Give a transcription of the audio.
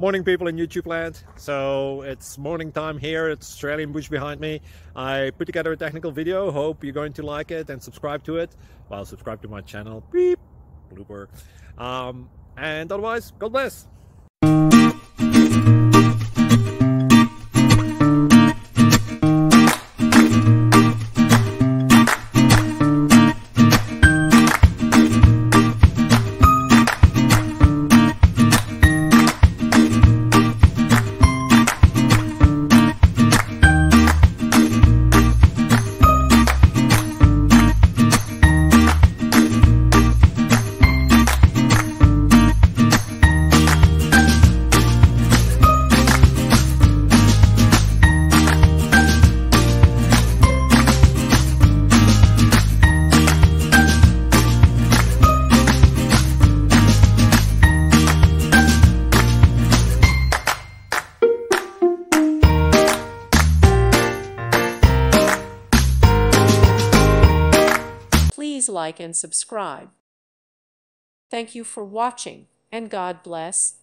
Morning, people in YouTube land. So it's morning time here. It's Australian bush behind me. I put together a technical video. Hope you're going to like it and subscribe to it. Well, subscribe to my channel. Beep. Blooper. And otherwise, God bless. Please like and subscribe. Thank you for watching, and God bless.